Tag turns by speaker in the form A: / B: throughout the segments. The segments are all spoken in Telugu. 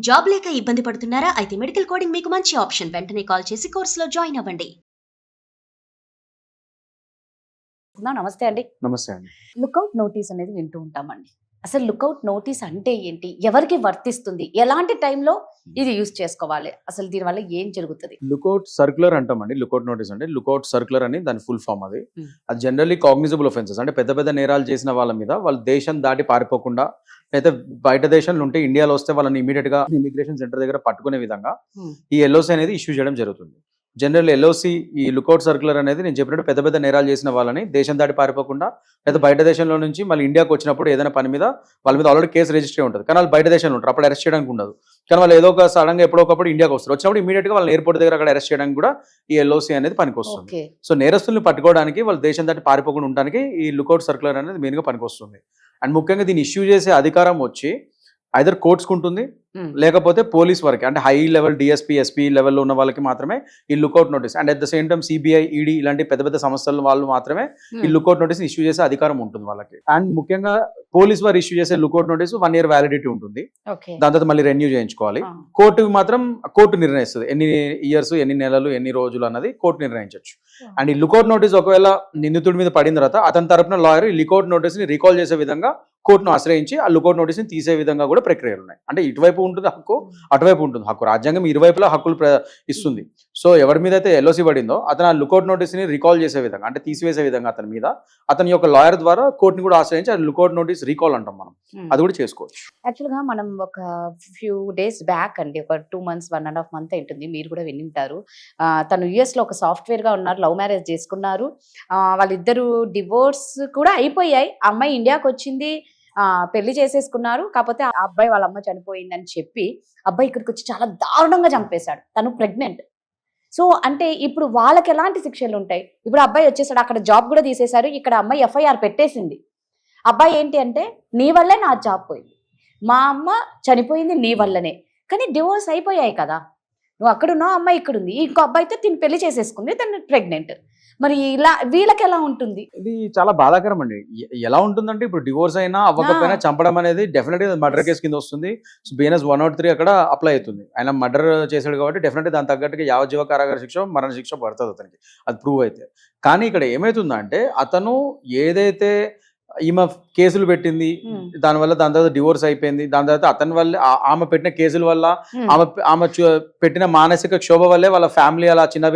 A: జాబ్ లేక ఇబ్బంది పడుతున్నారా? అయితే మెడికల్ కోడింగ్ మీకు మంచి ఆప్షన్. వెంటనే కాల్ చేసి కోర్సులో జాయిన్ అవ్వండి.
B: నమస్తే అండి.
C: నమస్తే అండి.
B: లుకౌట్ నోటీస్ అనేది వింటూ ఉంటామండి. అసలు లుకౌట్ నోటీస్ అంటే ఏంటి? ఎవరికి వర్తిస్తుంది? ఎలాంటి టైంలో ఇది యూజ్ చేసుకోవాలి? అసలు దీనివల్ల ఏం జరుగుతుంది?
C: లుకౌట్ సర్క్యులర్ అంటామండి. లుకౌట్ నోటీస్ అంటే లుకౌట్ సర్క్యులర్ అని దాని ఫుల్ ఫామ్ అది.
B: Hmm.
C: అది జనరల్లీ కాగ్నిజబుల్ ఒఫెన్సెస్ అంటే పెద్ద పెద్ద నేరాలు చేసిన వాళ్ళ మీద వాళ్ళు దేశం దాటి పారిపోకుండా అయితే బయట దేశంలో ఉంటే ఇండియాలో వస్తే వాళ్ళని ఇమీడియట్ గా ఇమిగ్రేషన్ సెంటర్ దగ్గర పట్టుకునే విధంగా ఈ ఎల్ఓసి అనేది ఇష్యూ చేయడం జరుగుతుంది. జనరల్ ఎల్ఓసి ఈ లుకౌట్ సర్క్యులర్ అనేది నేను చెప్పినట్టు పెద్ద పెద్ద నేరాలు చేసిన వాళ్ళని దేశం దాటి పారిపోకుండా లేదా బయట దేశంలో నుంచి మళ్ళీ ఇండియాకి వచ్చినప్పుడు ఏదైనా పని మీద వాళ్ళ మీద ఆల్రెడీ కేసు రిజిస్టర్ ఉంటుంది, కానీ వాళ్ళు బయట దేశంలో ఉంటారు, అప్పుడు అరెస్ట్ చేయడానికి ఉండదు. కానీ వాళ్ళు ఏదో ఒక సడన్గా ఎప్పుడొకప్పుడు ఇండియాకి వస్తారు, వచ్చినప్పుడు ఇమీడియట్ గా వాళ్ళని ఎయిర్పోర్ట్ దగ్గర అక్కడ అరెస్ట్ చేయడానికి కూడా ఈ ఎల్ఓసి అనేది పనికొస్తుంది. సో నేరస్తుల్ని పట్టుకోవడానికి వాళ్ళు దేశం దాటి పారిపోకుండా ఉండడానికి ఈ లుకౌట్ సర్క్యులర్ అనేది మెయిన్గా పనికొస్తుంది. అండ్ ముఖ్యంగా దీన్ని ఇష్యూ చేసే అధికారం వచ్చి ఐదర్ కోర్ట్స్కి ఉంటుంది లేకపోతే పోలీస్ వరకు, అంటే హై లెవెల్ డిఎస్పీ ఎస్పీ లెవెల్లో ఉన్న వాళ్ళకి మాత్రమే ఈ lookout notice, and at the same time CBI ED ఇలాంటి పెద్ద పెద్ద సంస్థల వాళ్ళు మాత్రమే ఈ లుకౌట్ నోటీస్ ఇష్యూ చేసే అధికారం ఉంటుంది వాళ్ళకి. అండ్ ముఖ్యంగా పోలీస్ వారు ఇష్యూ చేసే లుకౌట్ నోటీస్ 1 year వ్యాలిడిటీ ఉంటుంది, దాని తర్వాత మళ్ళీ రెన్యూ చేయించుకోవాలి. కోర్టు మాత్రం కోర్టు నిర్ణయిస్తుంది ఎన్ని ఇయర్స్ ఎన్ని నెలలు ఎన్ని రోజులు అన్నది కోర్టు నిర్ణయించవచ్చు. అండ్ ఈ లుకౌట్ నోటీస్ ఒకవేళ నిందితుడి మీద పడిన తర్వాత అతని తరపున లాయర్ ఈ లుకౌట్ నోటీస్ ని రీకాల్ చేసే విధంగా కోర్టును ఆశ్రయించి ఆ లుకౌట్ నోటీస్ ని తీసే విధంగా కూడా ప్రక్రియలు ఉన్నాయి. అంటే ఇటువైపు ఉంటుంది హక్కు, అటువైపు ఉంటుంది హక్కు. రాజ్యాంగం ఇరువైపులా హక్కులు ఇస్తుంది. సో ఎవరి మీద అయితే ఎల్ఓసి పడిందో అతను ఆ లుకౌట్ నోటీస్ ని రికాల్ చేసే విధంగా అంటే తీసివేసే విధంగా అతని మీద అతని యొక్క లాయర్ ద్వారా కోర్టుని కూడా ఆశ్రయించి ఆ లుకౌట్ నోటీస్ రీకాల్ అంటాం మనం, అది కూడా చేసుకోవచ్చు.
B: యాక్చువల్గా మనం ఒక ఫ్యూ డేస్ బ్యాక్ అండి, ఒక 2 months 1.5 month ఉంటుంది, మీరు కూడా వినింటారు. తను US లో ఒక సాఫ్ట్వేర్ గా ఉన్నారు, లవ్ మ్యారేజ్ చేసుకున్నారు, వాళ్ళిద్దరు డివోర్స్ కూడా అయిపోయాయి. అమ్మాయి ఇండియాకి వచ్చింది, పెళ్లి చేసేసుకున్నారు. కాకపోతే ఆ అబ్బాయి వాళ్ళ అమ్మ చనిపోయిందని చెప్పి అబ్బాయి ఇక్కడికి వచ్చి చాలా దారుణంగా చంపేశాడు. తను ప్రెగ్నెంట్. సో అంటే ఇప్పుడు వాళ్ళకి ఎలాంటి శిక్షలు ఉంటాయి? ఇప్పుడు అబ్బాయి వచ్చేసాడు, అక్కడ జాబ్ కూడా తీసేశారు, ఇక్కడ అమ్మాయి FIR పెట్టేసింది. అబ్బాయి ఏంటి అంటే నీ వల్లే నా జాబ్ పోయింది, మా అమ్మ చనిపోయింది నీ వల్లనే, కానీ డివోర్స్ అయిపోయాయి కదా, నువ్వు అక్కడున్నావు, అమ్మాయి ఇక్కడ ఉంది, ఇంకో అబ్బాయితో తిని పెళ్లి చేసేసుకుంది, తను ప్రెగ్నెంట్. మరి ఇలా వీళ్ళకి ఎలా ఉంటుంది?
C: ఇది చాలా బాధాకరం అండి. ఎలా ఉంటుందంటే ఇప్పుడు డివోర్స్ అయినా అవ్వకపోయినా చంపడం అనేది డెఫినెట్ గా మర్డర్ కేసు కింద వస్తుంది. సో BNS 103 అక్కడ అప్లై అవుతుంది. ఆయన మర్డర్ చేశాడు కాబట్టి డెఫినెట్ దాని తగ్గట్టుగా యావజ్జీవ కారాగార శిక్ష మరణ శిక్ష పడుతుంది అతనికి, అది ప్రూవ్ అయితే. కానీ ఇక్కడ ఏమైతుందంటే అతను ఏదైతే ఈమె కేసులు పెట్టింది, దానివల్ల దాని తర్వాత డివోర్స్ అయిపోయింది, దాని తర్వాత అతని వల్ల ఆమె పెట్టిన కేసుల వల్ల ఆమె పెట్టిన మానసిక క్షోభ వల్లే వాళ్ళ ఫ్యామిలీ అలా చిన్న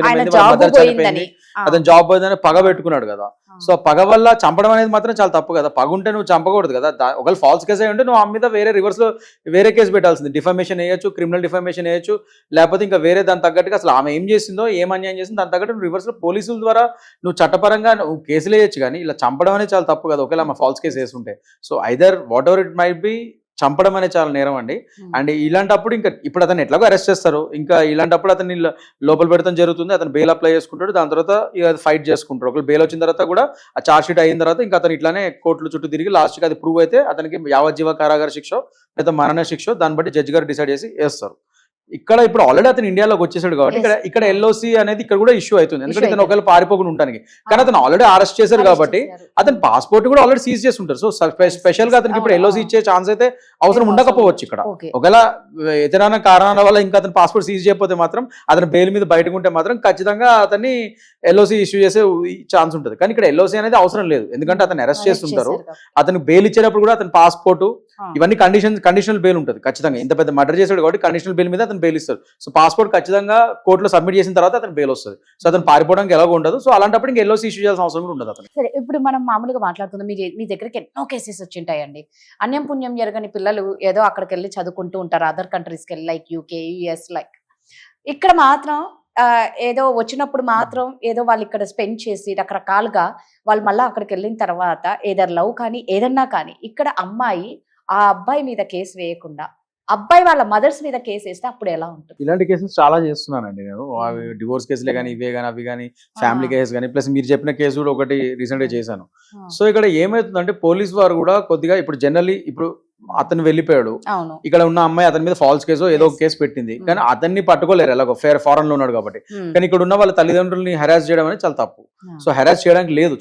C: చనిపోయింది, అతను జాబ్ పోయిందని పగ పెట్టుకున్నాడు కదా. సో పగ వల్ల చంపడం అనేది మాత్రం చాలా తప్పు కదా. పగ ఉంటే నువ్వు చంపకూడదు కదా. ఒకవేళ ఫాల్స్ కేసు అయి ఉంటే నువ్వు ఆమె మీద వేరే రివర్స్ లో వేరే కేసు పెట్టాల్సింది, డిఫమేషన్ వేయచ్చు, క్రిమినల్ డిఫమేషన్ వేయచ్చు, లేకపోతే ఇంకా వేరే దాని తగ్గట్టుగా అసలు ఆమె ఏం చేసిందో ఏం అన్యాయం చేసిందో దాని తగ్గట్టు రివర్స్ లో పోలీసుల ద్వారా నువ్వు చట్టపరంగా నువ్వు కేసులు వేయచ్చు. కానీ ఇలా చంపడం అనేది చాలా తప్పు కదా ఒకవేళ ఆమె ఫాల్స్ కేసు వేస్తుంటే. So either what ever it might be, చంపడం అనేది చాలా నేరం అండి. అండ్ ఇలాంటప్పుడు ఇంకా ఇప్పుడు అతను ఎట్లాగో అరెస్ట్ చేస్తారు, ఇంకా ఇలాంటప్పుడు అతన్ని లోపల పెడతాం జరుగుతుంది, అతను బెయిల్ అప్లై చేసుకుంటాడు, దాని తర్వాత ఇక ఫైట్ చేసుకుంటాడు. ఒకవేళ బెయిల్ వచ్చిన తర్వాత కూడా ఆ చార్జ్ షీట్ అయిన తర్వాత ఇంకా అతను ఇట్లానే కోర్టుల చుట్టూ తిరిగి లాస్ట్కి అది ప్రూవ్ అయితే అతనికి యావజ్జీవ కారాగార శిక్ష లేదా మరణ శిక్ష దాన్ని బట్టి జడ్జి గారు డిసైడ్ చేసి వేస్తారు. ఇక్కడ ఇప్పుడు ఆల్రెడీ అతను ఇండియాలోకి వచ్చేసాడు కాబట్టి ఇక్కడ ఎల్ఓసి అనేది ఇక్కడ కూడా ఇష్యూ అవుతుంది, ఎందుకంటే ఇతను ఒకవేళ పారిపోకుండా ఉంటానికి. కానీ అతను ఆల్రెడీ అరెస్ట్ చేశారు కాబట్టి అతని పాస్పోర్ట్ కూడా ఆల్రెడీ సీజ్ చేసి ఉంటారు. సో స్పెషల్ గా అతనికి ఇప్పుడు ఎల్ఓసి ఇచ్చే ఛాన్స్ అయితే అవసరం ఉండకపోవచ్చు. ఇక్కడ ఒకవేళ ఇతర కారణాల వల్ల ఇంకా అతను పాస్పోర్ట్ సీజ్ చేయకపోతే మాత్రం అతను బెయిల్ మీద బయటకు ఉంటే మాత్రం ఖచ్చితంగా అతన్ని ఎల్ఓసి ఇష్యూ చేసే ఛాన్స్ ఉంటుంది. కానీ ఇక్కడ ఎల్ఓసి అనేది అవసరం లేదు, ఎందుకంటే అతను అరెస్ట్ చేస్తుంటారు. అతను బెయిల్ ఇచ్చేటప్పుడు కూడా అతని పాస్పోర్ట్ ఇవన్నీ కండిషనల్ బెయిల్ ఉంటుంది ఖచ్చితంగా. ఇంత పెద్ద మర్డర్ చేశాడు కాబట్టి కండిషనల్ బెయిల్ మీద అతను బెయిల్ ఇస్తారు. సో పాస్పోర్ట్ ఖచ్చితంగా కోర్టులో సబ్మిట్ చేసిన తర్వాత అతను బెయిల్ వస్తుంది. సో అతను పారిపోవడానికి ఎలాగో ఉండదు. సో అలాంటప్పుడు ఇంకా ఎల్ఓసి ఇష్యూ చేయాల్సిన అవసరం కూడా ఉండదు అతను.
B: సరే, ఇప్పుడు మనం మామూలుగా మాట్లాడుకుందాం. మీ దగ్గరికి ఎన్నో కేసెస్ వచ్చింటాయండి. అన్యం పుణ్యం జరగని పిల్లలు ఏదో అక్కడికి వెళ్ళి చదువుకుంటూ ఉంటారు, అదర్ కంట్రీస్కి వెళ్ళి, లైక్ UK US. లైక్ ఇక్కడ మాత్రం ఏదో వచ్చినప్పుడు మాత్రం ఏదో వాళ్ళు ఇక్కడ స్పెండ్ చేసి రకరకాలుగా వాళ్ళు మళ్ళీ అక్కడికి వెళ్ళిన తర్వాత ఏదో లవ్ కానీ ఏదన్నా కానీ ఇక్కడ అమ్మాయి ఆ అబ్బాయి మీద కేసు వేయకుండా అబ్బాయి వాళ్ళ మదర్స్ మీద కేసు వేస్తే అప్పుడు ఎలా ఉంటుంది?
C: ఇలాంటి కేసెస్ చాలా చేస్తున్నానండి నేను. డివోర్స్ కేసులే కానీ ఇవే కానీ అవి కానీ ఫ్యామిలీ కేసెస్ కానీ, ప్లస్ మీరు చెప్పిన కేసు కూడా ఒకటి రీసెంట్ గా చేశాను. సో ఇక్కడ ఏమవుతుందంటే పోలీస్ వారు కూడా కొద్దిగా ఇప్పుడు జనరల్లీ ఇప్పుడు అతను వెళ్ళిపోయాడు,
B: అవును.
C: ఇక్కడ ఉన్న అమ్మాయి అతని మీద ఫాల్స్ కేసు ఏదో ఒక కేసు పెట్టింది, కానీ అతన్ని పట్టుకోలేరు ఎలాగో ఫారెన్ లో ఉన్నాడు కాబట్టి. కానీ ఇక్కడ ఉన్న వాళ్ళ తల్లిదండ్రులని హెరాస్ చేయడం అనేది చాలా తప్పు. సో హెరాస్ చేయడానికి లేదు,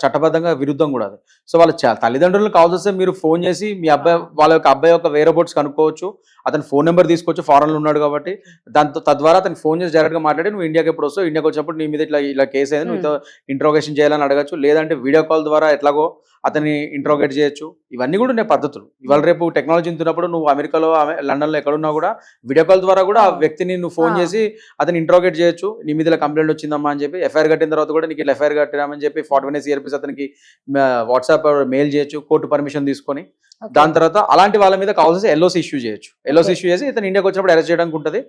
C: చట్టబద్ధంగా విరుద్ధం కూడా అది. సో వాళ్ళ తల్లిదండ్రులను కావాల్సి వస్తే మీరు ఫోన్ చేసి మీ అబ్బాయి వాళ్ళ యొక్క అబ్బాయి యొక్క వేరే బోర్డ్స్ కనుక్కోవచ్చు, అతని ఫోన్ నెంబర్ తీసుకోవచ్చు, ఫారెన్ లో ఉన్నాడు కాబట్టి. దాంతో తద్వారా అతనికి ఫోన్ చేసి డైరెక్ట్ గా మాట్లాడి నువ్వు ఇండియాకి ఎప్పుడు వస్తావు, ఇండియాకి వచ్చినప్పుడు నీ మీద ఇలా కేసు అయింది, నువ్వు ఇంట్రోగేషన్ చేయాలని అడగచ్చు, లేదంటే వీడియో కాల్ ద్వారా ఎట్లాగో అతన్ని ఇంట్రోగేట్ చేయొచ్చు. ఇవన్నీ కూడా ఉన్నాయి పద్ధతులు. ఇవాళ రేపు టెక్నాలజీ ఉంటున్నప్పుడు నువ్వు అమెరికాలో లండన్ లో ఎక్కడున్నా కూడా వీడియో కాల్ ద్వారా కూడా ఆ వ్యక్తిని నువ్వు ఫోన్ చేసి అతను ఇంట్రోగేట్ చేయొచ్చు. నీ మీద కంప్లైంట్ వచ్చిందమ్మా అని చెప్పి, ఎఫ్ఐఆర్ కట్టిన తర్వాత కూడా నీకు ఎఫ్ఐఆర్ కట్టినామని చెప్పి 41 CRPs అతనికి వాట్సాప్ మెయిల్ చేయొచ్చు, కోర్టు పర్మిషన్ తీసుకొని. దాని తర్వాత అలాంటి వాళ్ళ మీద కావాల్సి LOC ఇష్యూ చేయొచ్చు. LOC ఇష్యూ చేసి ఇతను ఇండియాకి వచ్చినప్పుడు అరెస్ట్ చేయడానికి ఉంటుంది.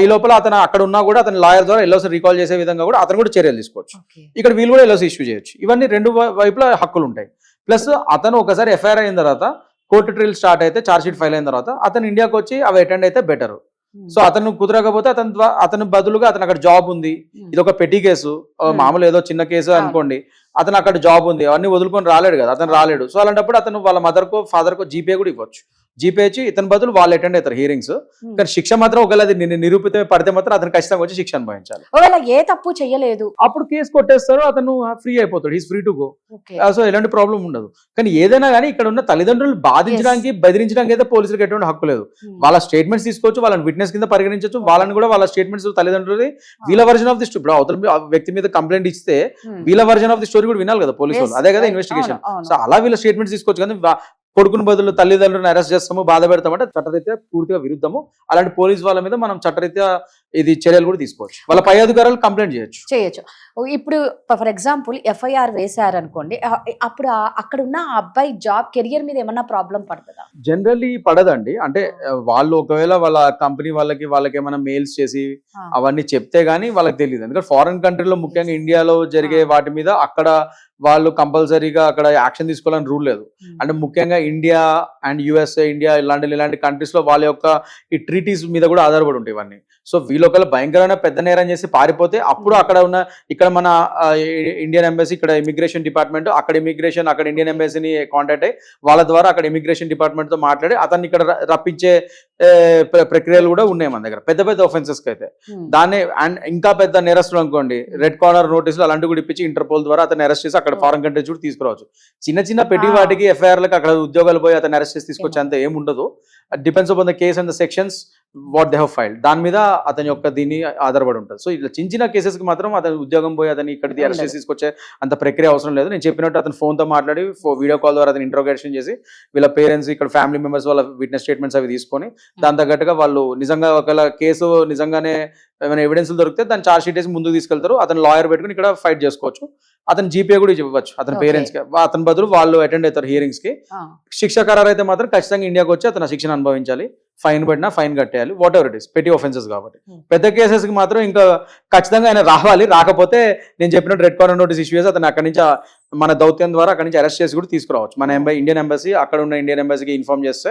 C: ఈ లోపల అతను అక్కడ ఉన్నా కూడా అతని లాయర్ ద్వారా LOC రీకాల్ చేసే విధంగా కూడా అతను కూడా చర్యలు తీసుకోవచ్చు. ఇక్కడ వీళ్ళు కూడా LOC ఇష్యూ చేయొచ్చు. ఇవన్నీ రెండు వైపులా హక్కులు ఉంటాయి. ప్లస్ అతను ఒకసారి ఎఫ్ఐఆర్ అయిన తర్వాత కోర్టు ట్రయల్ స్టార్ట్ అయితే, ఛార్జ్ షీట్ ఫైల్ అయిన తర్వాత అతను ఇండియాకి వచ్చి అవి అటెండ్ అయితే బెటర్. సో అతను కుదరకపోతే అతను బదులుగా అతను అక్కడ జాబ్ ఉంది, ఇది ఒక పెట్టి కేసు, మామూలు ఏదో చిన్న కేసు అనుకోండి, అతను అక్కడ జాబ్ ఉంది, అవన్నీ వదులుకొని రాలేడు కదా, అతను రాలేడు. సో అలాంటప్పుడు అతను వాళ్ళ మదర్కో ఫాదర్కో జీపే కూడా ఇవ్వచ్చు. జీపే ఇచ్చి ఇతని బదులు వాళ్ళు అటెండ్ అవుతారు హియరింగ్స్. కానీ శిక్ష మాత్రం ఒకవేళ అది నిరూపిత పడితే మాత్రం అతను ఖచ్చితంగా వచ్చి శిక్ష అనుభవించాలి.
B: ఒకవేళ ఏ తప్పు చెయ్యలేదు
C: అప్పుడు కేసు కొట్టేస్తారు, అతను ఫ్రీ అయిపోతాడు, he's free to go. So ఎలాంటి ప్రాబ్లం ఉండదు. కానీ ఏదైనా కానీ ఇక్కడ ఉన్న తల్లిదండ్రులు బాధించడానికి బెదిరించడానికి అయితే పోలీసులకు ఎటువంటి హక్కు లేదు. వాళ్ళ స్టేట్మెంట్స్ తీసుకోవచ్చు, వాళ్ళని విట్నెస్ కింద పరిగణించవచ్చు, వాళ్ళని కూడా వాళ్ళ స్టేట్మెంట్స్ తల్లిదండ్రులు వీళ్ళ వర్జన్ ఆఫ్ ది స్టోరీ. అవతల వ్యక్తి మీద కంప్లైంట్ ఇస్తే వీళ్ళ వర్జన్ ఆఫ్ ది స్టోరీ కూడా వినాలి కదా పోలీసు వాళ్ళు, అదే కదా ఇన్వెస్టిగేషన్. సో అలా వీళ్ళ స్టేట్మెంట్స్ తీసుకోవచ్చు. కానీ కొడుకుని బదులు తల్లిదండ్రులను అరెస్ట్ చేస్తాము, బాధ పెడతామంటే చట్టరీత్యా పూర్తిగా విరుద్ధము. అలాంటి పోలీసు వాళ్ళ మీద మనం చట్టరీత్యా ఇది చర్యలు కూడా తీసుకోవచ్చు. వాళ్ళ పై అధికారులు కంప్లైంట్ చేయొచ్చు.
B: ఇప్పుడు ఫర్ ఎగ్జాంపుల్ FIR వేశారనుకోండి, అప్పుడు అక్కడ ఉన్న ఆ అబ్బాయి జాబ్ కెరియర్ మీద ఏమన్నా ప్రాబ్లం పడుతుందా?
C: జనరల్లీ పడదండి. అంటే వాళ్ళు ఒకవేళ వాళ్ళ కంపెనీ వాళ్ళకి ఏమైనా మెయిల్స్ చేసి అవన్నీ చెప్తే గానీ వాళ్ళకి తెలియదు. ఎందుకంటే ఫారెన్ కంట్రీలో ముఖ్యంగా ఇండియాలో జరిగే వాటి మీద అక్కడ వాళ్ళు కంపల్సరీగా అక్కడ యాక్షన్ తీసుకోవాలని రూల్ లేదు. అంటే ముఖ్యంగా ఇండియా అండ్ USA, ఇండియా ఇలాంటి కంట్రీస్ లో వాళ్ళ యొక్క ఈ ట్రీటీస్ మీద కూడా ఆధారపడి ఉంటాయి ఇవన్నీ. సో వీళ్ళు ఒకవేళ భయంకరమైన పెద్ద నేరం చేసి పారిపోతే అప్పుడు అక్కడ ఉన్న ఇక్కడ మన ఇండియన్ ఎంబసీ, ఇక్కడ ఇమిగ్రేషన్ డిపార్ట్మెంట్, అక్కడ ఇండియన్ ఎంబసీని కాంటాక్ట్ అయ్యి వాళ్ళ ద్వారా అక్కడ ఇమిగ్రేషన్ డిపార్ట్మెంట్ తో మాట్లాడి అతన్ని ఇక్కడ రప్పించే ప్రక్రియలు కూడా ఉన్నాయి మన దగ్గర పెద్ద ఒఫెన్సెస్ కి అయితే. దాన్ని అండ్ ఇంకా పెద్ద నేరస్తులు అనుకోండి, రెడ్ కార్నర్ నోటీసులు అలాంటివి కూడా ఇప్పించి ఇంటర్పోల్ ద్వారా అతను అరెస్ట్ చేసి అక్కడ ఫారెన్ కంట్రీస్ కూడా తీసుకురావచ్చు. చిన్న పెట్టి వాటికి FIR-లకు అక్కడ ఉద్యోగాలు పోయి అతను అరెస్ట్ చేసి తీసుకొచ్చి అంత ఏమి ఉండదు. Depends upon the case and the sections what they have filed, దాని మీద అతని యొక్క దీన్ని ఆధారపడి ఉంటుంది. సో ఇట్లా చిన్న కేసెస్ కి మాత్రం అతని ఉద్యోగం పోయి అతని ఇక్కడ అరెస్ట్ చేసి తీసుకొచ్చే అంత ప్రక్రియ అవసరం లేదు. నేను చెప్పినట్టు అతను ఫోన్ తో మాట్లాడి వీడియో కాల్ ద్వారా అతను ఇంట్రోగేషన్ చేసి వీళ్ళ పేరెంట్స్, ఇక్కడ ఫ్యామిలీ మెంబర్స్ వాళ్ళ విట్నెస్ స్టేట్మెంట్స్ అవి తీసుకొని దాని తగ్గట్టుగా వాళ్ళు నిజంగా ఒకవేళ కేసు నిజంగానే ఏమైనా ఎవిడెన్స్ దొరికితే దాన్ని ఛార్జ్ షీట్ వేసి ముందుకు తీసుకెళ్తారు. అతను లాయర్ పెట్టుకుని ఇక్కడ ఫైట్ చేసుకోవచ్చు. అతను జీపే కూడా ఇవ్వచ్చు అతని పేరెంట్స్ కి, అతని బదులు వాళ్ళు అటెండ్ అవుతారు హియరింగ్స్ కి. శిక్ష ఖరారు అయితే మాత్రం ఖచ్చితంగా ఇండియాకి వచ్చి అతను శిక్షణ అనుభవించాలి, ఫైన్ పడినా ఫైన్ కట్టేయాలి, వాట్ ఎవర్ ఇట్ ఇస్, పెట్టి ఆఫెన్సెస్ కాబట్టి. పెద్ద కేసెస్ కి మాత్రం ఇంకా ఖచ్చితంగా ఆయన రావాలి. రాకపోతే నేను చెప్పినట్టు రెడ్ కార్నర్ నోటీస్ ఇష్యూ చేసి అతను అక్కడి నుంచి మన దౌత్యం ద్వారా అక్కడి నుంచి అరెస్ట్ చేసి కూడా తీసుకురావచ్చు. మన ఇండియన్ ఎంబసీ అక్కడ ఉన్న ఇండియన్ ఎంబసీకి ఇన్ఫార్మ్ చేస్తే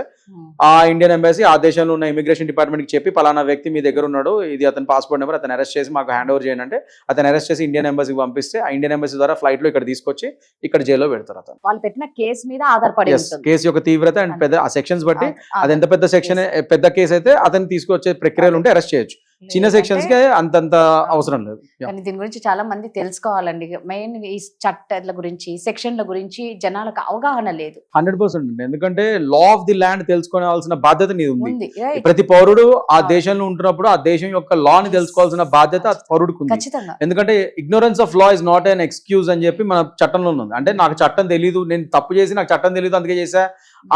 C: ఆ ఇండియన్ ఎంబసీ ఆ దేశంలో ఉన్న ఇమిగ్రేషన్ డిపార్ట్మెంట్ కి చెప్పి పలానా వ్యక్తి మీ దగ్గర ఉన్నాడు, ఇది అతని పాస్పోర్ట్ నెంబర్, అతను అరెస్ట్ చేసి మాకు హ్యాండ్ ఓవర్ చేయండి అంటే అతను అరెస్ట్ చేసి ఇండియన్ ఎంబసీకి పంపిస్తే ఆ ఇండియన్ ఎంబసీ ద్వారా ఫ్లైట్ లో ఇక్కడ తీసుకొచ్చి ఇక్కడ జైల్లో పెడతారు. అతను
B: వాళ్ళు పెట్టిన కేసు మీద ఆధారపడి
C: కేసు యొక్క తీవ్రత అండ్ పెద్ద ఆ సెక్షన్స్ బట్టి అది ఎంత పెద్ద సెక్షన్, పెద్ద కేసు అయితే అతన్ని తీసుకొచ్చే ప్రక్రియలు ఉంటే అరెస్ట్ చేయొచ్చు. చిన్న సెక్షన్స్ కి అంతంత అవసరం లేదు.
B: కానీ దీని గురించి చాలా మంది తెలుసుకోవాలండి. మెయిన్ ఈ చట్టాల గురించి, సెక్షన్ల గురించి జనాలకు అవగాహన లేదు.
C: 100% ఎందుకంటే లా ఆఫ్ ది ల్యాండ్ తెలుసుకోవాల్సిన బాధ్యత నీది ఉంది. ప్రతి పౌరుడు ఆ దేశంలో ఉంటున్నప్పుడు ఆ దేశం యొక్క లా ని తెలుసుకోవాల్సిన బాధ్యత పౌరుడికి ఉంది. ఎందుకంటే ignorance of law is not an excuse అని చెప్పి మన చట్టంలో ఉంది. అంటే నాకు చట్టం తెలియదు, నేను తప్పు చేసి నాకు చట్టం తెలియదు అందుకే చేసా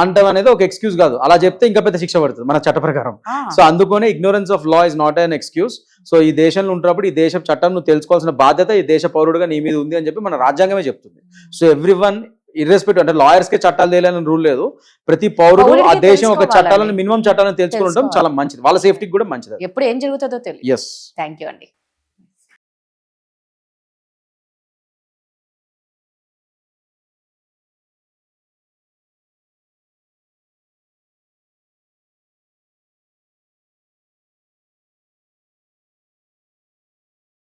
C: అంటాం అనేది ఒక ఎక్స్క్యూజ్ కాదు. అలా చెప్తే ఇంకా పెద్ద శిక్ష పడుతుంది మన చట్ట ప్రకారం. సో అందుకనే ignorance of law is not an excuse. So ఈ దేశంలో ఉంటున్నప్పుడు ఈ దేశ చట్టం నువ్వు తెలుసుకోవాల్సిన బాధ్యత ఈ దేశ పౌరుడుగా నీ మీద ఉంది అని చెప్పి మన రాజ్యాంగమే చెప్తుంది. సో ఎవ్రీవన్ ఇర్రెస్పెక్టివ్, అంటే లాయర్స్ కే చట్టాలు తెలియాలని రూల్ లేదు. ప్రతి పౌరుడు ఆ దేశం యొక్క చట్టాలను, మినిమం చట్టాలను తెలుసుకుంటాం చాలా మంచిది, వాళ్ళ సేఫ్టీకి కూడా మంచిది.
B: ఎప్పుడు ఏం జరుగుతుందో తెలియదు.
C: ఎస్,
B: థ్యాంక్ యూ అండి.